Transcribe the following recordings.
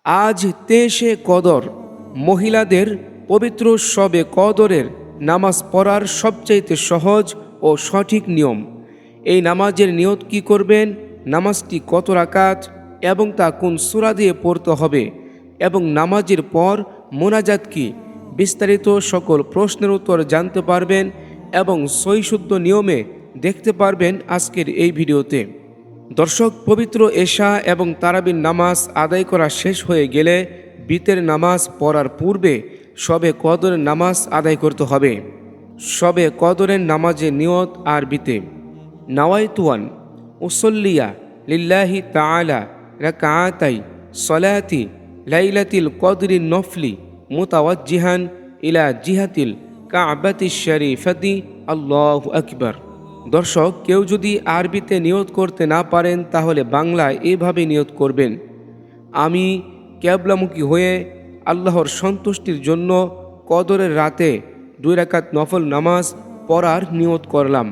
আজ 23শে কদর, মহিলাদের পবিত্র শবে কদরের নামাজ পড়ার সবচাইতে সহজ ও সঠিক নিয়ম। এই নামাজের নিয়ত কি করবেন, নামাজটি কত রাকাত এবং তা কোন সূরা দিয়ে পড়তে হবে এবং নামাজের পর মোনাজাত কি, বিস্তারিত সকল প্রশ্নের উত্তর জানতে পারবেন এবং সহিশুদ্ধ নিয়মে দেখতে পারবেন আজকের এই ভিডিওতে। দর্শক, পবিত্র এশা এবং তারাবির নামাজ আদায় করা শেষ হয়ে গেলে বিতের নামাজ পড়ার পূর্বে শবে কদরের নামাজ আদায় করতে হবে। শবে কদরের নামাজের নিয়ত আরবিতে নাওয়াইতুয়ান উসল্লিয়া লিল্লাহি তাআলা রাকাআতাই সলাতি লাইলাতিল কদরি নফলি মুতাওয়াজ্জিহান ইলা জিহাতিল কাবাতিশ শরীফাতি আল্লাহু আকবার। দর্শক, কেউ যদি আরবিতে নিয়ত করতে না পারেন তাহলে বাংলায় এভাবে নিয়ত করবেন: আমি ক্যাবলামুখী হয়ে আল্লাহর সন্তুষ্টির জন্য কদরের রাতে 2 রাকাত নফল নামাজ পড়ার নিয়ত করলাম।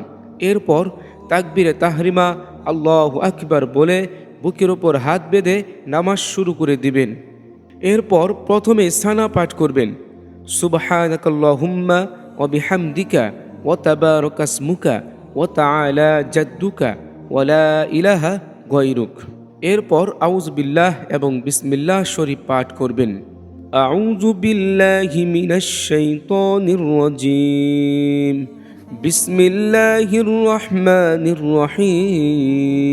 এরপর তাকবীরে তাহরিমা আল্লাহু আকবার বলে বুকের ওপর হাত বেঁধে নামাজ শুরু করে দিবেন। এরপর প্রথমে সানা পাঠ করবেন: সুবহানাকাল্লাহুম্মা ওয়া বিহামদিকা ওয়া তাবারাকাসমুকা ওয়া তাআলা জাদ্দুকা ওয়া লা ইলাহা গায়রুক। এরপর আউযু বিল্লাহ এবং বিসমিল্লাহ শরীফ পাঠ করবেন। আউযু বিল্লাহি মিনাশ শাইতানির রাজীম, বিসমিল্লাহির রহমানির রহিম।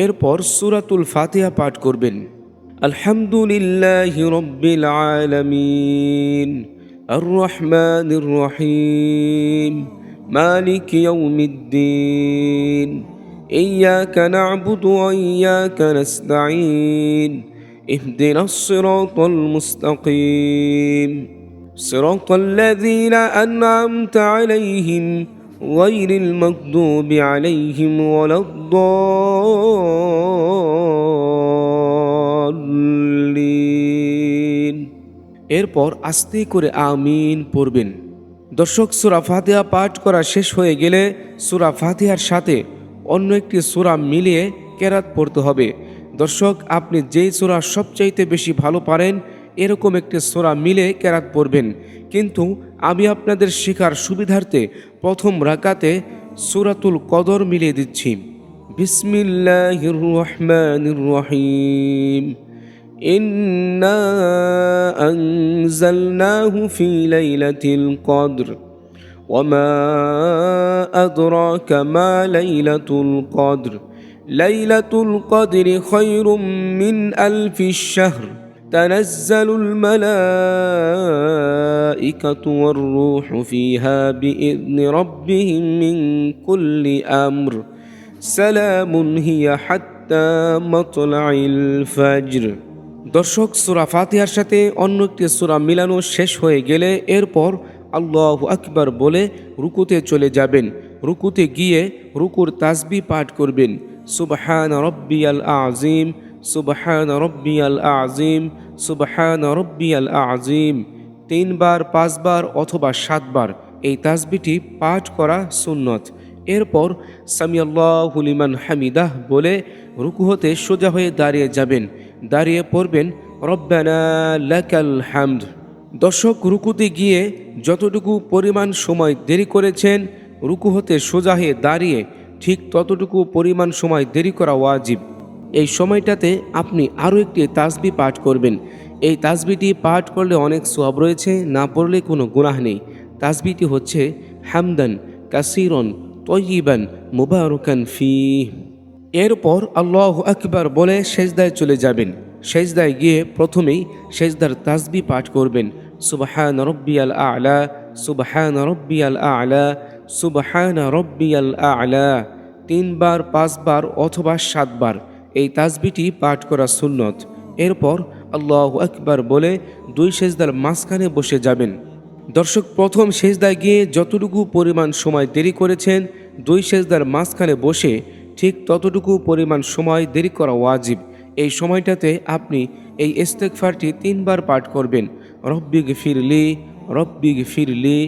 এরপর সূরাতুল ফাতিহা পাঠ করবেন। আলহামদুলিল্লাহি রাব্বিল আলামিন, আর রহমানির রহিম, মালিকি ইয়াউমিদ্দিন, ইয়্যাকা না'বুদু ওয়া ইয়্যাকা নাস্তাঈন, ইহদিনাস সিরাতাল মুস্তাকিম, সিরাতাল লাযীনা আন'আমতা আলাইহিম গায়রিল মাগদুবি আলাইহিম ওয়ালাদ-দাল্লিন। এরপর আস্তে করে আমিন পড়বেন। দর্শক, সূরা ফাতিহা পাঠ করা শেষ হয়ে গেলে সূরা ফাতিহার সাথে অন্য একটি সূরা মিলিয়ে কেরাত পড়তে হবে। দর্শক, আপনি যেই সূরা সবচাইতে বেশি ভালো পারেন এরকম একটি সূরা মিলে কেরাত পড়বেন, কিন্তু আমি আপনাদের শেখার সুবিধার্থে প্রথম রাকাতে সূরাতুল কদর মিলিয়ে দিচ্ছি। বিসমিল্লাহির রহমানির রহিম, ইন্না আনজালনাহু ফি লাইলাতিল কদর ওয়া মা আদরাকা মা লাইলাতুল কদর, লাইলাতুল কদরি খায়রুম মিন আলফিশ শাহর, তানাজ্জালুল মালাইকাতু ওয়ার রূহু ফিহা বিইذনি রাব্বিহিম মিন কুল্লি আমর, সালামুন হিয়া হাত্তা মাতলাইল ফাজর। দর্শক, সূরা ফাতিহার সাথে অন্য একটি সূরা মিলানো শেষ হয়ে গেলে এরপর আল্লাহু আকবার বলে রুকুতে চলে যাবেন। রুকুতে গিয়ে রুকুর তাসবিহ পাঠ করবেন: সুবহান রাব্বিয়াল আযীম, সুবহান রাব্বিয়াল আযীম, সুবহান রাব্বিয়াল আযীম। 3 বার, 5 বার অথবা 7 বার এই তাসবিহটি পাঠ করা সুন্নত। এরপর সামিআল্লাহু লিমান হামিদাহ বলে রুকু হতে সোজা হয়ে দাঁড়িয়ে যাবেন। দাঁড়িয়ে পড়বেন রব্বানা লাকাল হামদ। দর্শক, রুকুতে গিয়ে যতটুকু পরিমাণ সময় দেরি করেছেন রুকু হতে সোজা হয়ে দাঁড়িয়ে ঠিক ততটুকু পরিমাণ সময় দেরি করা ওয়াজিব। এই সময়টাতে আপনি আরও একটি তাসবিহ পাঠ করবেন। এই তাসবিহটি পাঠ করলে অনেক সওয়াব রয়েছে, না পড়লে কোনো গুনাহ নেই। তাসবিহটি হচ্ছে হামদান কাসীরান তয়্যিবান মুবারাকান ফীহ। এরপর আল্লাহু আকবার বলে সেজদায় চলে যাবেন। সেজদায় গিয়ে প্রথমেই সেজদার তাসবিহ পাঠ করবেন: সুবহান রাব্বিয়াল আ'লা, সুবহান রাব্বিয়াল আ'লা, সুবহান রাব্বিয়াল আ'লা। 3 বার, 5 বার অথবা 7 বার এই তাসবিহটি পাঠ করা সুন্নত। এরপর আল্লাহু আকবার বলে 2 সেজদার মাঝখানে বসে যাবেন। দর্শক, প্রথম সেজদায় গিয়ে যতটুকু পরিমাণ সময় দেরি করেছেন 2 সেজদার মাঝখানে বসে ঠিক ততটুকু পরিমাণ সময় দেরি করা ওয়াজিব। এই সময়টাতে আপনি এই ইস্তেগফারটি 3 বার পাঠ করবেন: রব্বিগফিরলি, রব্বিগফিরলি,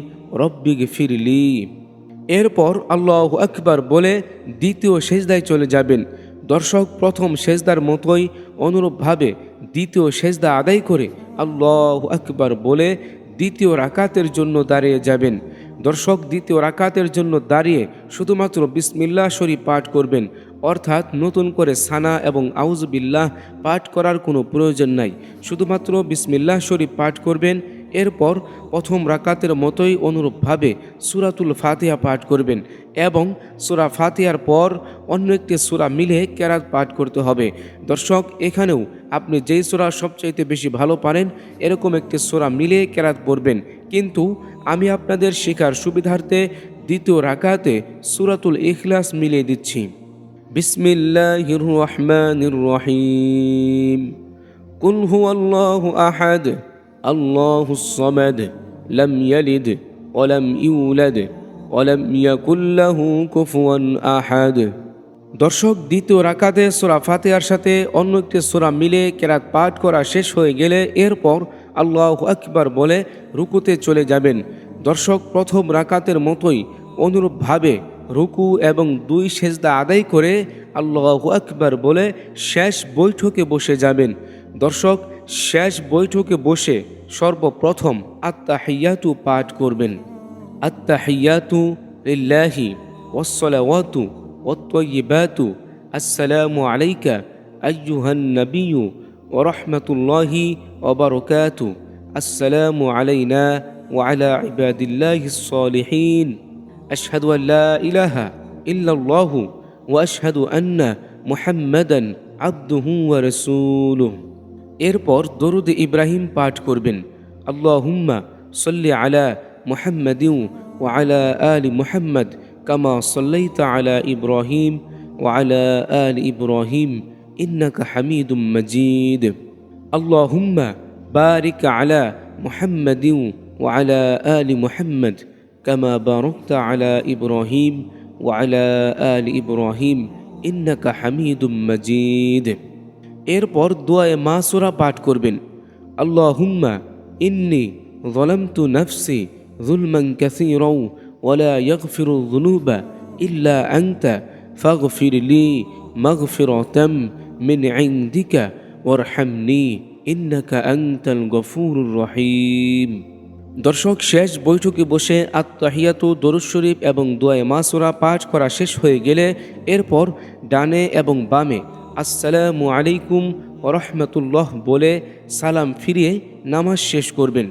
রব্বিগফিরলি। এরপর আল্লাহু আকবার বলে দ্বিতীয় সেজদায় চলে যাবেন। দর্শক প্রথম সেজদার মতোই অনুরূপভাবে দ্বিতীয় সেজদা আদায় করে আল্লাহু আকবার বলে দ্বিতীয় রাকাতের জন্য দাঁড়িয়ে যাবেন। দর্শক দ্বিতীয় রাকাতের জন্য দাঁড়িয়ে শুধুমাত্র বিসমিল্লাহ শরীফ পাঠ করবেন, অর্থাৎ নতুন করে সানা এবং আউযুবিল্লাহ পাঠ করার কোনো প্রয়োজন নাই। শুধুমাত্র বিসমিল্লাহ শরীফ পাঠ করবেন। এরপর প্রথম রাকাতের মতোই অনুরূপভাবে সূরাতুল ফাতিহা পাঠ করবেন এবং সূরা ফাতিহার পর অন্য একটি সূরা মিলে কেরাত পাঠ করতে হবে। দর্শক এখানেও আপনি যেই সূরা সবচাইতে বেশি ভালো পারেন এরকম একটি সূরা মিলে কেরাত পড়বেন, কিন্তু আমি আপনাদের শেখার সুবিধার্থে দ্বিতীয় রাকাতে সূরাতুল ইখলাস মিলিয়ে দিচ্ছি। বিসমিল্লাহির রহমানির রহিম। কুল হুয়াল্লাহু আহাদ আল্লাহুস সামাদ লাম ইয়ালিদ ওয়া লাম ইউলাদ ওয়া লাম ইয়াকুল লাহু কুফুয়ান আহাদ। দর্শক দ্বিতীয় রাকাতে সূরা ফাতিহার সাথে অন্য একটি সূরা মিলে কেরাত পাঠ করা শেষ হয়ে গেলে এরপর আল্লাহু আকবার বলে রুকুতে চলে যাবেন। দর্শক প্রথম রাকাতের মতোই অনুরূপভাবে রুকু এবং 2 সেজদা আদায় করে আল্লাহু আকবার বলে শেষ বৈঠকে বসে যাবেন। দর্শক শেষ বৈঠকে বসে সর্বপ্রথম আত্তাহিয়াতু পাঠ করবেন। আত্তাহিয়াতু লিল্লাহি ওয়াসসালাওয়াতু ওয়াত-তাইয়্যিবাতু আসসালামু আলাইকা আইয়ুহান নাবিয়্যু ওয়া রাহমাতুল্লাহি ওয়া বারাকাতুহু আসসালামু আলাইনা ওয়া আলা ইবাদিল্লাহিস সালিহিন আশহাদু আল লা ইলাহা ইল্লাল্লাহু ওয়া আশহাদু আন্না মুহাম্মাদান আবদুহু ওয়া রাসূলুহু। এরপর দরুদ ইব্রাহিম পাঠ করবেন। আল্লাহুম্মা সাল্লি আলা মুহাম্মাদিন ওয়া আলা আলি মুহাম্মাদ কামা সাল্লাইতা আলা ইব্রাহিম ওয়া আলা আলি ইব্রাহিম ইন্নাকা হামিদুম মাজিদ। আল্লাহুম্মা বারিক আলা মুহাম্মাদিন ওয়া আলা আলি মুহাম্মাদ কামা বারাকতা আলা ইব্রাহিম ওয়া আলা আলি ইব্রাহিম ইন্নাকা হামিদুম মাজিদ। এরপর দোয়ায়ে মাসুরা পাঠ করবেন। আল্লাহুম্মা ইন্নী যালামতু নাফসি যুলমান কাসীরাও ওয়া লা ইয়াগফিরু যুনুবা ইল্লা আনতা ফাগফির লি মাগফিরাতাম মিন ইনদিকা ওয়ারহামনি ইন্নাকা আনতাল গফুরুর রহিম। দর্শক শেষ বৈঠকে বসে আত্তাহিয়াতু দরুদ শরীফ এবং দোয়ায়ে মাসুরা পাঠ করা শেষ হয়ে গেলে এরপর ডানে এবং বামে আসসালামু আলাইকুম ওয়া রাহমাতুল্লাহ বলে সালাম ফিরিয়ে নামাজ শেষ করবেন।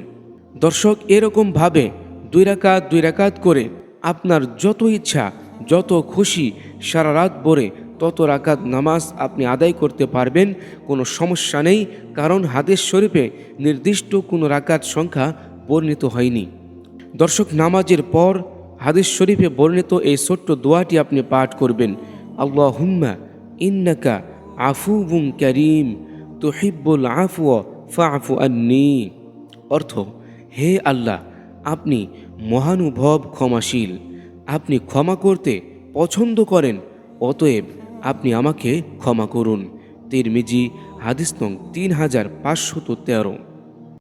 দর্শক এরকমভাবে 2 রাকাত করে আপনার যত ইচ্ছা যত খুশি সারা রাত ভরে তত রাকাত নামাজ আপনি আদায় করতে পারবেন, কোনো সমস্যা নেই, কারণ হাদিস শরীফে নির্দিষ্ট কোনো রাকাত সংখ্যা বর্ণিত হয়নি। দর্শক নামাজের পর হাদিস শরীফে বর্ণিত এই ছোট্ট দোয়াটি আপনি পাঠ করবেন। আল্লাহুম্মা ইন্নাকা আফুউন কারীম তুহিব্বুল আফওয়া ফা'ফু আন্নী। অর্থ, হে আল্লাহ, আপনি মহানুভব ক্ষমাশীল, আপনি ক্ষমা করতে পছন্দ করেন, অতএব আপনি আমাকে ক্ষমা করুন। তিরমিজি হাদিস নং 3513।